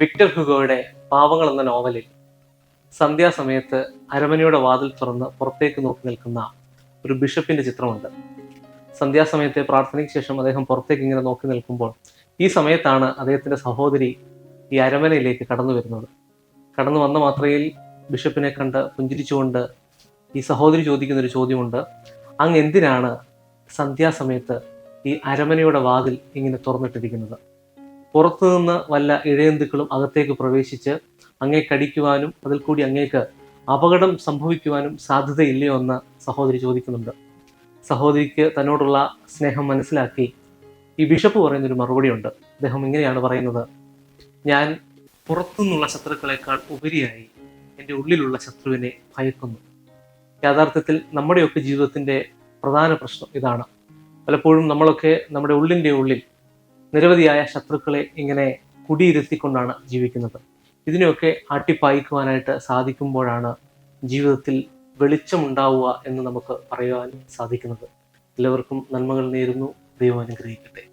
Victor ഹ്യൂഗോയുടെ പാവങ്ങൾ എന്ന നോവലിൽ സന്ധ്യാസമയത്ത് അരമനയുടെ വാതിൽ തുറന്ന് പുറത്തേക്ക് നോക്കി നിൽക്കുന്ന ഒരു ബിഷപ്പിന്റെ ചിത്രമുണ്ട്. സന്ധ്യാസമയത്തെ പ്രാർത്ഥനയ്ക്ക് ശേഷം അദ്ദേഹം പുറത്തേക്ക് ഇങ്ങനെ നോക്കി നിൽക്കുമ്പോൾ ഈ സമയത്താണ് അദ്ദേഹത്തിന്റെ സഹോദരി ഈ അരമനയിലേക്ക് കടന്നു വരുന്നത്. കടന്നു വന്ന മാത്രയിൽ ബിഷപ്പിനെ കണ്ട് പുഞ്ചിരിച്ചുകൊണ്ട് ഈ സഹോദരി ചോദിക്കുന്ന ഒരു ചോദ്യമുണ്ട്: അങ്ങ് എന്തിനാണ് സന്ധ്യാസമയത്ത് ഈ അരമനയുടെ വാതിൽ ഇങ്ങനെ തുറന്നിട്ടിരിക്കുന്നത്? പുറത്തുനിന്ന് വല്ല ഇഴയന്തുക്കളും അകത്തേക്ക് പ്രവേശിച്ച് അങ്ങേ കടിക്കുവാനും അതിൽ കൂടി അങ്ങേക്ക് അപകടം സംഭവിക്കുവാനും സാധ്യതയില്ലയോ എന്ന് സഹോദരി ചോദിക്കുന്നുണ്ട്. സഹോദരിക്ക് തന്നോടുള്ള സ്നേഹം മനസ്സിലാക്കി ഈ ബിഷപ്പ് പറയുന്നൊരു മറുപടിയുണ്ട്. അദ്ദേഹം ഇങ്ങനെയാണ് പറയുന്നത്: ഞാൻ പുറത്തുനിന്നുള്ള ശത്രുക്കളെക്കാൾ ഉപരിയായി എൻ്റെ ഉള്ളിലുള്ള ശത്രുവിനെ ഭയക്കുന്നു. യാഥാർത്ഥ്യത്തിൽ നമ്മുടെയൊക്കെ ജീവിതത്തിൻ്റെ പ്രധാന പ്രശ്നം ഇതാണ്. പലപ്പോഴും നമ്മളൊക്കെ നമ്മുടെ ഉള്ളിൻ്റെ ഉള്ളിൽ നിരവധിയായ ശത്രുക്കളെ ഇങ്ങനെ കുടിയിരുത്തിക്കൊണ്ടാണ് ജീവിക്കുന്നത്. ഇതിനെയൊക്കെ ആട്ടിപ്പായിക്കുവാനായിട്ട് സാധിക്കുമ്പോഴാണ് ജീവിതത്തിൽ വെളിച്ചമുണ്ടാവുക എന്ന് നമുക്ക് പറയുവാൻ സാധിക്കുന്നത്. എല്ലാവർക്കും നന്മകൾ നേരുന്നു. ദൈവം അനുഗ്രഹിക്കട്ടെ.